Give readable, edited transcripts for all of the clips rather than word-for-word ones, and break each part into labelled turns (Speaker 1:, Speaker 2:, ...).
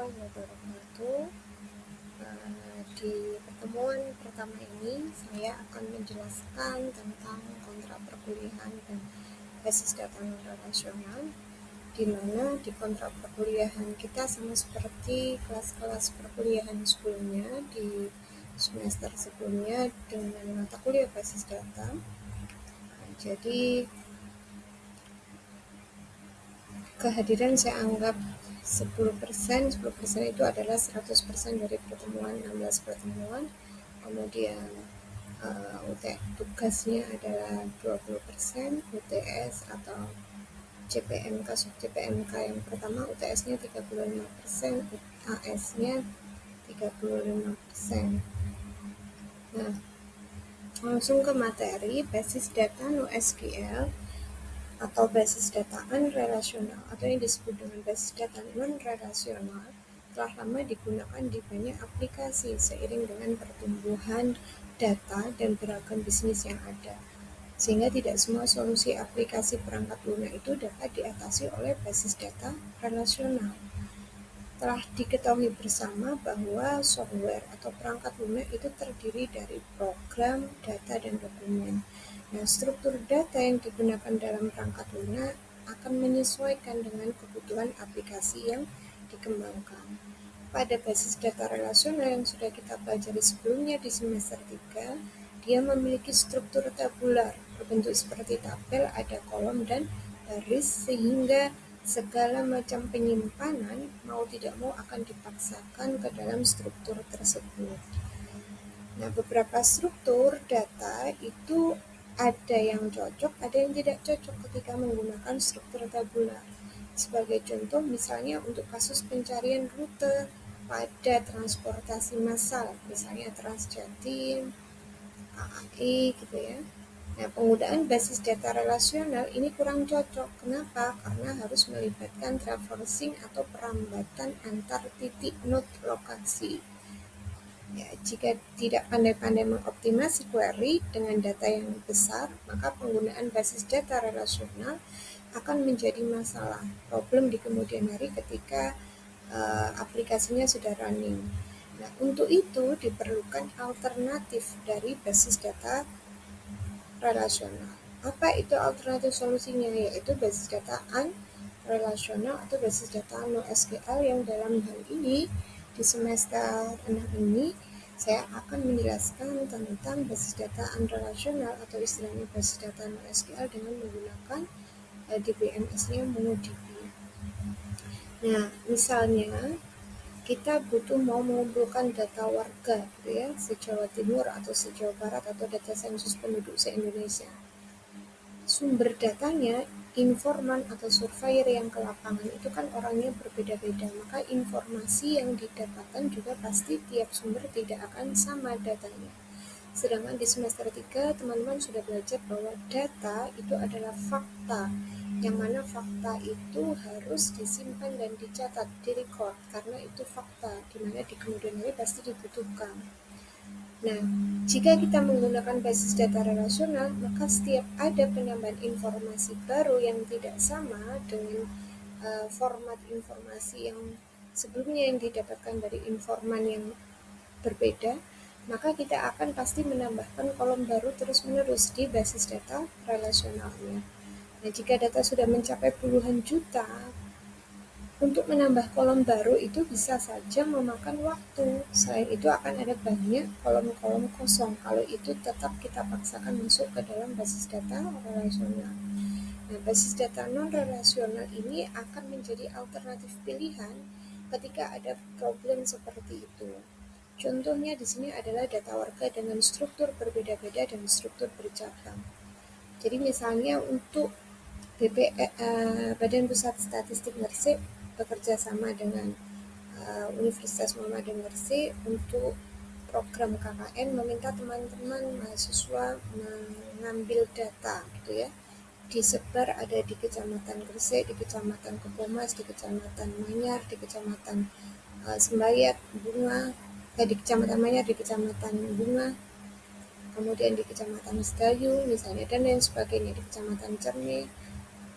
Speaker 1: warahmatullahi wabarakatuh. Di pertemuan pertama ini saya akan menjelaskan tentang kontrak perkuliahan dan basis data non relasional, di mana di kontrak perkuliahan kita sama seperti kelas-kelas perkuliahan sebelumnya di semester sebelumnya dengan mata kuliah basis data. Jadi kehadiran saya anggap 10%, 10% itu adalah 100% dari pertemuan, 16 pertemuan. Kemudian tugasnya adalah 20%, UTS atau CPMK, sub-CPMK yang pertama UTS-nya 35%, AS-nya 35%. Nah, langsung ke materi basis data NoSQL atau basis data unrelational atau yang disebut dengan basis data non-relasional telah lama digunakan di banyak aplikasi seiring dengan pertumbuhan data dan beragam bisnis yang ada, sehingga tidak semua solusi aplikasi perangkat lunak itu dapat diatasi oleh basis data relasional. Telah diketahui bersama bahwa software atau perangkat lunak itu terdiri dari program, data, dan dokumen. Nah, struktur data yang digunakan dalam perangkat lunak akan menyesuaikan dengan kebutuhan aplikasi yang dikembangkan. Pada basis data relasional yang sudah kita pelajari sebelumnya di semester 3, dia memiliki struktur tabular, berbentuk seperti tabel, ada kolom dan baris, sehingga segala macam penyimpanan mau tidak mau akan dipaksakan ke dalam struktur tersebut. Nah, beberapa struktur data itu ada yang cocok, ada yang tidak cocok ketika menggunakan struktur tabular. Sebagai contoh, misalnya untuk kasus pencarian rute pada transportasi massal, misalnya Transjatim, AAI gitu ya. Nah, penggunaan basis data relasional ini kurang cocok. Kenapa? Karena harus melibatkan traversing atau perambatan antar titik node lokasi. Ya, jika tidak pandai-pandai mengoptimasi query dengan data yang besar, maka penggunaan basis data relasional akan menjadi masalah, problem di kemudian hari ketika aplikasinya sudah running. Nah, untuk itu diperlukan alternatif dari basis data relasional. Apa itu alternatif solusinya? Yaitu basis data unrelational atau basis data NoSQL, yang dalam hal ini di semester 6 ini saya akan menjelaskan tentang basis data unrelational atau istilahnya basis data NoSQL dengan menggunakan DBMS-nya MongoDB. Nah, misalnya kita butuh mau mengumpulkan data warga gitu ya, se-Jawa Timur atau se-Jawa Barat atau data sensus penduduk se-Indonesia. Sumber datanya informan atau surveyor yang ke lapangan itu kan orangnya berbeda-beda, maka informasi yang didapatkan juga pasti tiap sumber tidak akan sama datanya. Sedangkan di semester 3 teman-teman sudah belajar bahwa data itu adalah fakta, yang mana fakta itu harus disimpan dan dicatat, direcord, karena itu fakta, dimana di kemudian hari pasti dibutuhkan. Nah, jika kita menggunakan basis data relasional, maka setiap ada penambahan informasi baru yang tidak sama dengan format informasi yang sebelumnya yang didapatkan dari informan yang berbeda, maka kita akan pasti menambahkan kolom baru terus-menerus di basis data relasionalnya. Nah, jika data sudah mencapai puluhan juta, untuk menambah kolom baru itu bisa saja memakan waktu. Selain itu akan ada banyak kolom-kolom kosong. Kalau itu tetap kita paksakan masuk ke dalam basis data relasional. Nah, basis data non-relasional ini akan menjadi alternatif pilihan ketika ada problem seperti itu. Contohnya di sini adalah data warga dengan struktur berbeda-beda dan struktur bercabang. Jadi misalnya untuk Badan Pusat Statistik Gresik bekerja sama dengan Universitas Muhammadiyah Gresik untuk program KKN meminta teman-teman mahasiswa mengambil data gitu ya, disebar ada di Kecamatan Gresik, di Kecamatan Kebomas, di Kecamatan Manyar, di Kecamatan Sembayat, Bunga, di Kecamatan Manyar, di Kecamatan Bunga, kemudian di Kecamatan Sedayu misalnya, dan lain sebagainya, di Kecamatan Cerme,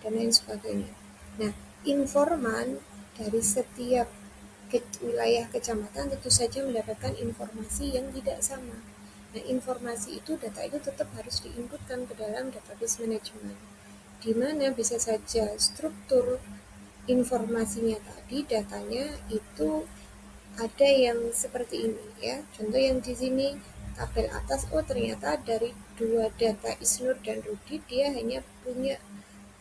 Speaker 1: dan lain sebagainya. Nah, informan dari setiap wilayah kecamatan tentu saja mendapatkan informasi yang tidak sama. Nah, informasi itu, data itu tetap harus diinputkan ke dalam database manajemen, di mana bisa saja struktur informasinya tadi, datanya itu ada yang seperti ini ya. Contoh yang di sini tabel atas, oh ternyata dari dua data Isnur dan Rudi dia hanya punya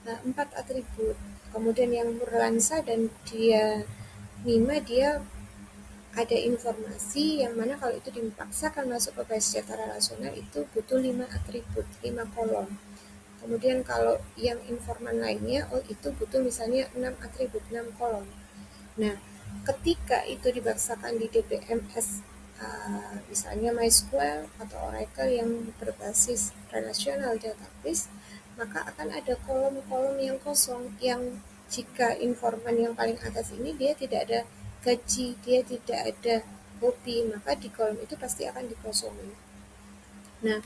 Speaker 1: 4 atribut. Kemudian yang Nurlansa dan dia Nima, dia ada informasi yang mana kalau itu dipaksakan masuk ke base data relasional itu butuh 5 atribut, 5 kolom. Kemudian kalau yang informan lainnya, oh itu butuh misalnya 6 atribut, 6 kolom. Nah, ketika itu dipaksakan di DBMS, misalnya MySQL atau Oracle yang berbasis relational database, maka akan ada kolom-kolom yang kosong, yang jika informan yang paling atas ini dia tidak ada gaji, dia tidak ada hobi, maka di kolom itu pasti akan dikosongi. Nah,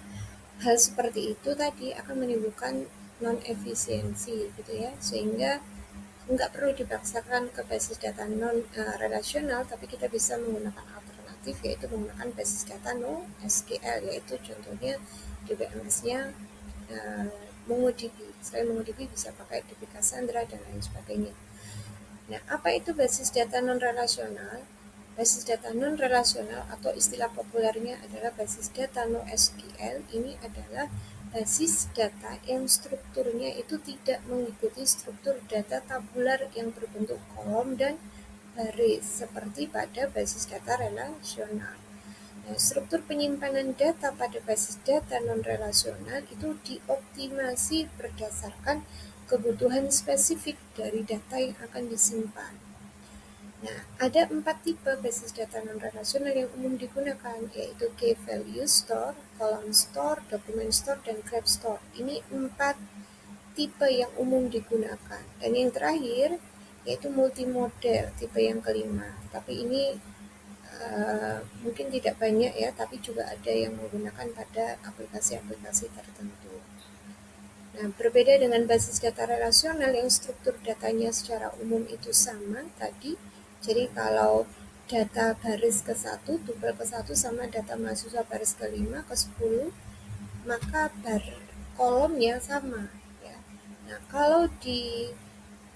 Speaker 1: hal seperti itu tadi akan menimbulkan non-efisiensi gitu ya, sehingga nggak perlu dipaksakan ke basis data non relasional, tapi kita bisa menggunakan alternatif, yaitu menggunakan basis data NoSQL, yaitu contohnya DBMS-nya MongoDB. Selain MongoDB bisa pakai DB Cassandra dan lain sebagainya. Nah, apa itu basis data non relasional? Basis data non relasional atau istilah populernya adalah basis data NoSQL. Ini adalah basis data yang strukturnya itu tidak mengikuti struktur data tabular yang berbentuk kolom dan baris seperti pada basis data relasional. Nah, struktur penyimpanan data pada basis data non-relasional itu dioptimasi berdasarkan kebutuhan spesifik dari data yang akan disimpan. Nah, ada 4 tipe basis data non-relasional yang umum digunakan, yaitu Key Value Store, Column Store, Document Store, dan Graph Store. Ini 4 tipe yang umum digunakan. Dan yang terakhir, yaitu multimodel, tipe yang kelima. Tapi ini mungkin tidak banyak ya, tapi juga ada yang menggunakan pada aplikasi-aplikasi tertentu. Nah, berbeda dengan basis data relasional yang struktur datanya secara umum itu sama tadi. Jadi kalau data baris ke-1, tupel ke-1 sama data mahasiswa baris ke-5, ke-10, maka kolomnya sama ya. Nah, kalau di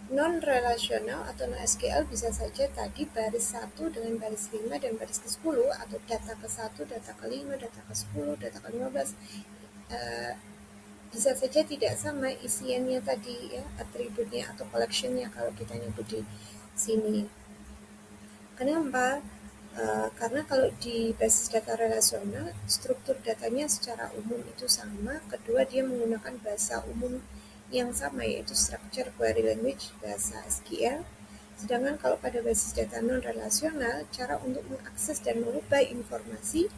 Speaker 1: non-relasional atau non-SQL bisa saja tadi baris 1 dengan baris 5 dan baris ke-10, atau data ke-1, data ke-5, data ke-10, data ke-15 bisa saja tidak sama isiannya tadi ya, atributnya atau collectionnya kalau kita nyebut di sini. Kenapa? Karena kalau di basis data relasional struktur datanya secara umum itu sama, kedua dia menggunakan bahasa umum yang sama, yaitu structure query language, bahasa SQL. Sedangkan kalau pada basis data non relasional, cara untuk mengakses dan mengubah informasi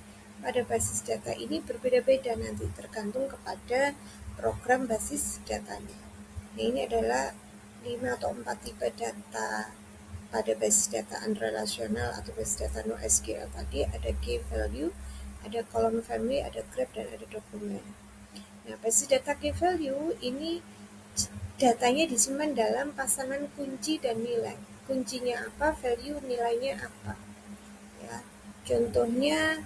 Speaker 1: pada basis data ini berbeda-beda nanti tergantung kepada program basis datanya. Nah, ini adalah 5 atau 4 tipe data pada basis data unrelational atau basis data NoSQL tadi. Ada key value, ada column family, ada graph, dan ada dokumen. Nah, basis data key value ini datanya disimpan dalam pasangan kunci dan nilai. Kuncinya apa, value nilainya apa. Ya, contohnya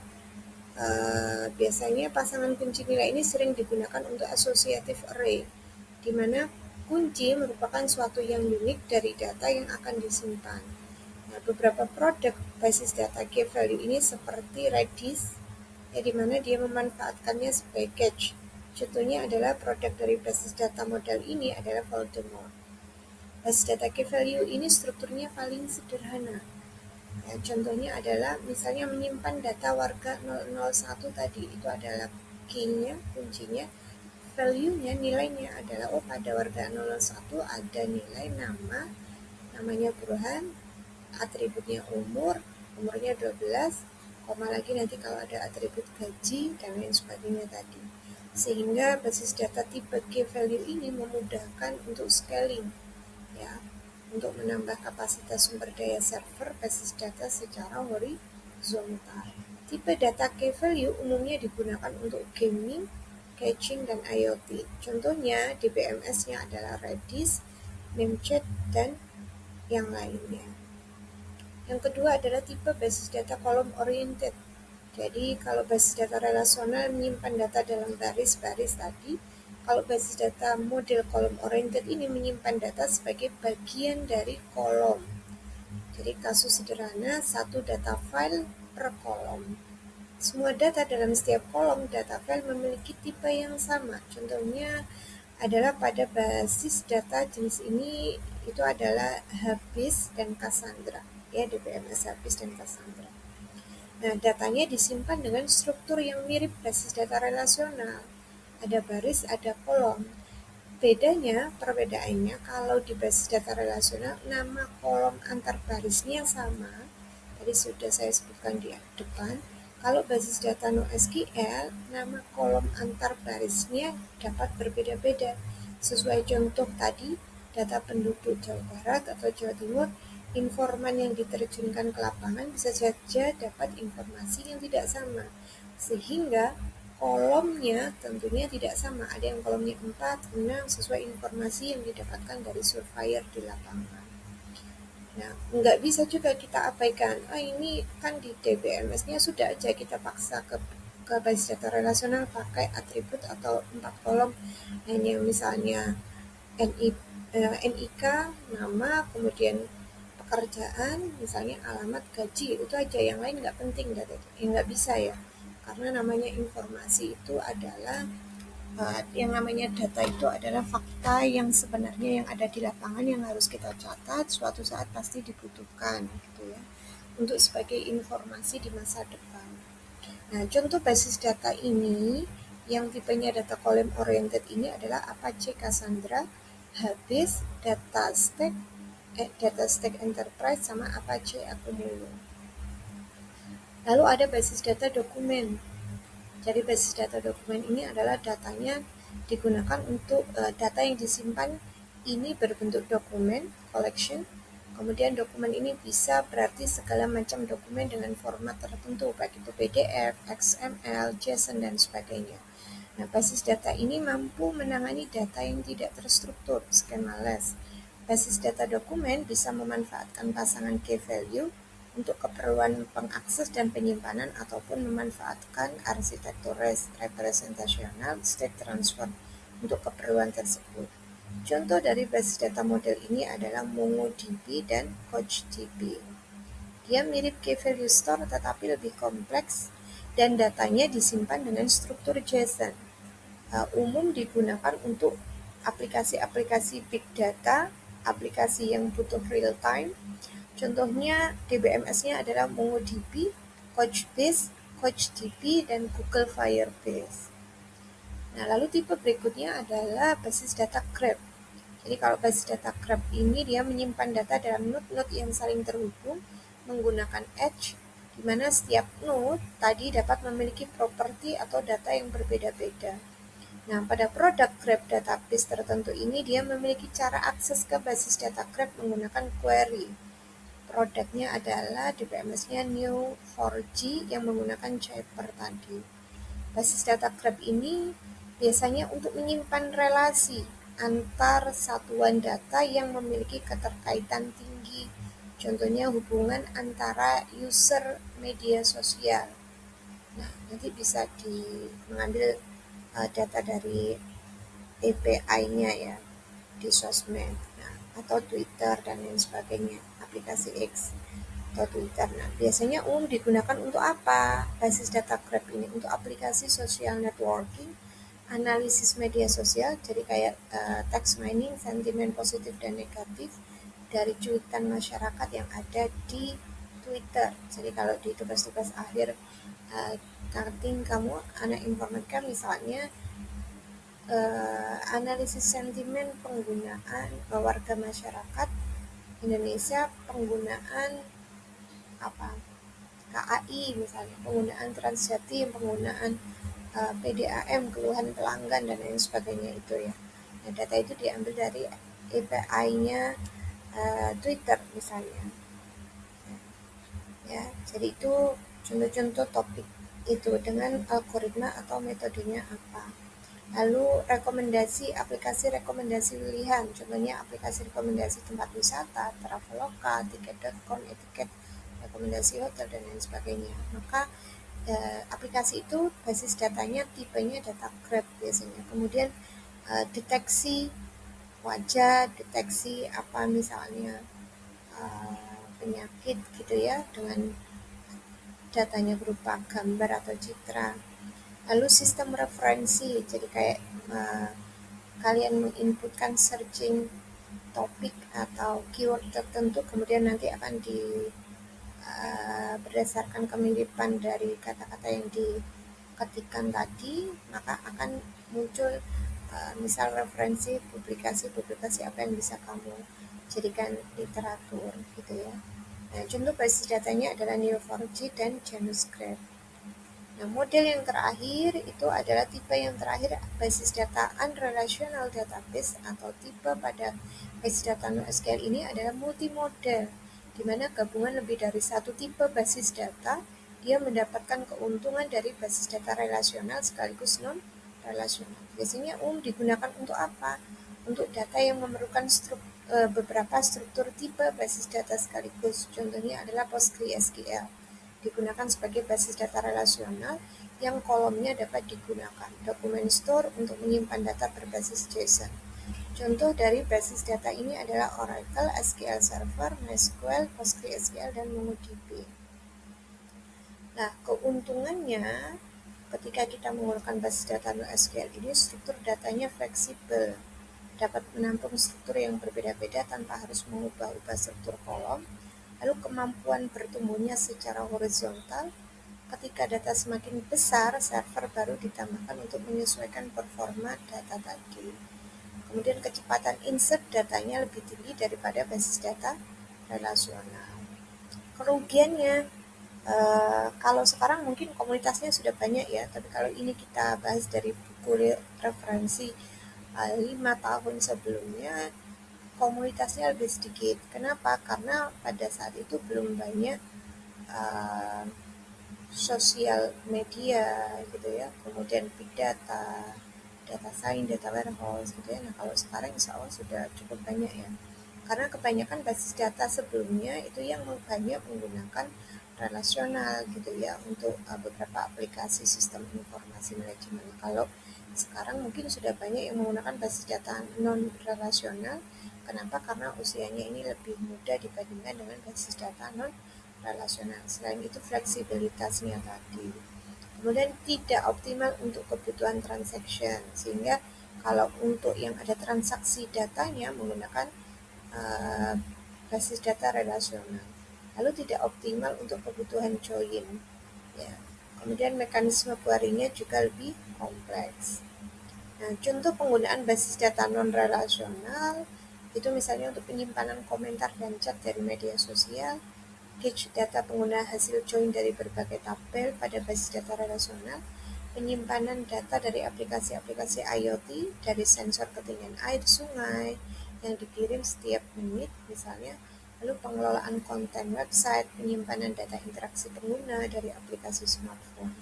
Speaker 1: biasanya pasangan kunci nilai ini sering digunakan untuk associative array, di mana kunci merupakan suatu yang unik dari data yang akan disimpan. Nah, beberapa produk basis data key value ini seperti Redis, ya, di mana dia memanfaatkannya sebagai cache. Contohnya adalah produk dari basis data model ini adalah Voldemort. Basis data key value ini strukturnya paling sederhana. Ya, contohnya adalah misalnya menyimpan data warga 001 tadi, itu adalah key-nya, kuncinya. Value-nya, nilainya adalah, oh pada warga 001 ada nilai nama, namanya Burhan, atributnya umurnya 12, koma lagi nanti kalau ada atribut gaji dan lain sebagainya tadi. Sehingga basis data tipe key value ini memudahkan untuk scaling ya, untuk menambah kapasitas sumber daya server basis data secara horizontal. Tipe data key value umumnya digunakan untuk gaming, caching, dan IoT. Contohnya DBMS-nya adalah Redis, Memcached, dan yang lainnya. Yang kedua adalah tipe basis data column oriented. Jadi kalau basis data relasional menyimpan data dalam baris-baris tadi, kalau basis data model column oriented ini menyimpan data sebagai bagian dari kolom. Jadi kasus sederhana, satu data file per kolom. Semua data dalam setiap kolom data file memiliki tipe yang sama. Contohnya adalah pada basis data jenis ini itu adalah Habis dan Cassandra, ya, DBMS Habis dan Cassandra. Nah, datanya disimpan dengan struktur yang mirip basis data relasional. Ada baris, ada kolom. Perbedaannya kalau di basis data relasional nama kolom antar barisnya sama. Tadi sudah saya sebutkan di depan. Kalau basis data NoSQL, nama kolom antar barisnya dapat berbeda-beda. Sesuai contoh tadi, data penduduk Jawa Barat atau Jawa Timur, informan yang diterjunkan ke lapangan bisa saja dapat informasi yang tidak sama. Sehingga kolomnya tentunya tidak sama. Ada yang kolomnya 4, 6 sesuai informasi yang didapatkan dari surveyor di lapangan. Nah, nggak bisa juga kita abaikan. Ini kan di DBMS-nya sudah aja kita paksa ke basis data relasional pakai atribut atau 4 kolom. Hanya misalnya NIK, nama, kemudian pekerjaan, misalnya alamat, gaji, itu aja, yang lain nggak penting, nggak bisa ya, karena namanya informasi itu adalah yang namanya data itu adalah fakta yang sebenarnya yang ada di lapangan yang harus kita catat, suatu saat pasti dibutuhkan gitu ya, untuk sebagai informasi di masa depan. Nah, contoh basis data ini yang tipenya data column oriented ini adalah Apache Cassandra, Habis, DataStack Enterprise, sama Apache Accumulo. Lalu ada basis data dokumen. Jadi basis data dokumen ini adalah datanya digunakan untuk data yang disimpan ini berbentuk dokumen, collection. Kemudian dokumen ini bisa berarti segala macam dokumen dengan format tertentu, baik itu PDF, XML, JSON, dan sebagainya. Nah, basis data ini mampu menangani data yang tidak terstruktur, schema-less. Basis data dokumen bisa memanfaatkan pasangan key value untuk keperluan pengakses dan penyimpanan ataupun memanfaatkan arsitektur representasional state transfer untuk keperluan tersebut. Contoh dari basis data model ini adalah MongoDB dan CouchDB. Dia mirip key value store tetapi lebih kompleks dan datanya disimpan dengan struktur JSON. Umum digunakan untuk aplikasi-aplikasi big data, aplikasi yang butuh real time. Contohnya DBMS-nya adalah MongoDB, Couchbase, CouchDB, dan Google Firebase. Nah, lalu tipe berikutnya adalah basis data graph. Jadi kalau basis data graph ini dia menyimpan data dalam node-node yang saling terhubung menggunakan edge, di mana setiap node tadi dapat memiliki properti atau data yang berbeda-beda. Nah, pada produk graph database tertentu ini dia memiliki cara akses ke basis data graph menggunakan query. Produknya adalah DBMS-nya Neo4j yang menggunakan Jupyter tadi. Basis data graph ini biasanya untuk menyimpan relasi antar satuan data yang memiliki keterkaitan tinggi. Contohnya hubungan antara user media sosial. Nah, nanti bisa mengambil data dari API-nya ya di sosmed, atau Twitter dan lain sebagainya, aplikasi X atau Twitter. Nah, biasanya digunakan untuk apa? Basis data graph ini untuk aplikasi social networking, analisis media sosial, jadi kayak text mining, sentimen positif dan negatif dari cuitan masyarakat yang ada di Twitter. Jadi kalau di tugas-tugas akhir cutting kamu anak informatika misalnya analisis sentimen penggunaan warga masyarakat Indonesia, penggunaan KAI misalnya, penggunaan Transjatim, penggunaan PDAM, keluhan pelanggan dan lain sebagainya itu ya. Nah, data itu diambil dari API-nya Twitter misalnya. Ya, jadi itu contoh-contoh topik itu dengan algoritma atau metodenya apa. Lalu aplikasi rekomendasi pilihan, contohnya aplikasi rekomendasi tempat wisata, Traveloka, tiket.com, etiket, rekomendasi hotel, dan lain sebagainya. Maka aplikasi itu basis datanya tipenya data grab biasanya. Kemudian deteksi wajah, deteksi apa misalnya penyakit gitu ya, dengan datanya berupa gambar atau citra. Lalu sistem referensi, jadi kayak kalian menginputkan searching topik atau keyword tertentu, kemudian nanti akan berdasarkan kemiripan dari kata-kata yang diketikkan tadi, maka akan muncul misal referensi publikasi apa yang bisa kamu jadikan literatur gitu ya. Nah, contoh basis datanya adalah Neo4j dan JanusGraph. Nah, model yang terakhir itu adalah tipe yang terakhir, basis data unrelational database atau tipe pada basis data NoSQL ini adalah multimodel, di mana gabungan lebih dari satu tipe basis data, dia mendapatkan keuntungan dari basis data relasional sekaligus non-relasional. Biasanya digunakan untuk apa? Untuk data yang memerlukan beberapa struktur tipe basis data sekaligus. Contohnya adalah PostgreSQL. Digunakan sebagai basis data relasional yang kolomnya dapat digunakan. Dokumen store untuk menyimpan data berbasis JSON. Contoh dari basis data ini adalah Oracle, SQL Server, MySQL, PostgreSQL, dan MongoDB. Nah, keuntungannya ketika kita menggunakan basis data NoSQL ini, struktur datanya fleksibel, dapat menampung struktur yang berbeda-beda tanpa harus mengubah-ubah struktur kolom. Lalu kemampuan bertumbuhnya secara horizontal, ketika data semakin besar, server baru ditambahkan untuk menyesuaikan performa data tadi. Kemudian kecepatan insert datanya lebih tinggi daripada basis data relasional. Kerugiannya, kalau sekarang mungkin komunitasnya sudah banyak ya, tapi kalau ini kita bahas dari buku referensi 5 tahun sebelumnya, komunitasnya lebih sedikit. Kenapa? Karena pada saat itu belum banyak sosial media gitu ya, kemudian big data, data science, data warehouse gitu ya. Nah, kalau sekarang insya Allah sudah cukup banyak ya. Karena kebanyakan basis data sebelumnya itu yang banyak menggunakan relasional gitu ya untuk beberapa aplikasi sistem informasi manajemen. Kalau sekarang mungkin sudah banyak yang menggunakan basis data non relasional. Kenapa? Karena usianya ini lebih muda dibandingkan dengan basis data non relasional. Selain itu fleksibilitasnya tadi. Kemudian tidak optimal untuk kebutuhan transaction, sehingga kalau untuk yang ada transaksi datanya menggunakan basis data relasional. Lalu tidak optimal untuk kebutuhan join. Ya. Kemudian mekanisme query-nya juga lebih kompleks. Nah, contoh penggunaan basis data non-relasional itu misalnya untuk penyimpanan komentar dan chat dari media sosial, cache data pengguna hasil join dari berbagai tabel pada basis data relasional, penyimpanan data dari aplikasi-aplikasi IoT dari sensor ketinggian air sungai yang dikirim setiap menit misalnya, lalu pengelolaan konten website, penyimpanan data interaksi pengguna dari aplikasi smartphone.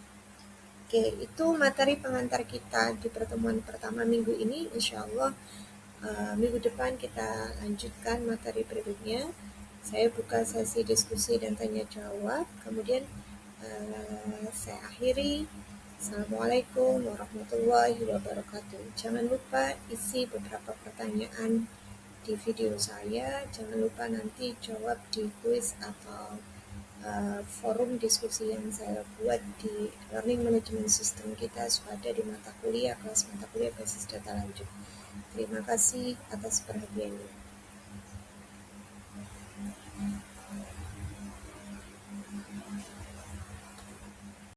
Speaker 1: Oke, itu materi pengantar kita di pertemuan pertama minggu ini. Insya Allah minggu depan kita lanjutkan materi berikutnya. Saya buka sesi diskusi dan tanya jawab. Kemudian saya akhiri. Assalamualaikum warahmatullahi wabarakatuh. Jangan lupa isi beberapa pertanyaan di video saya. Jangan lupa nanti jawab di quiz atau forum diskusi yang saya buat di Learning Management System kita ada di mata kuliah, kelas mata kuliah basis data lanjut. Terima kasih atas perhatiannya.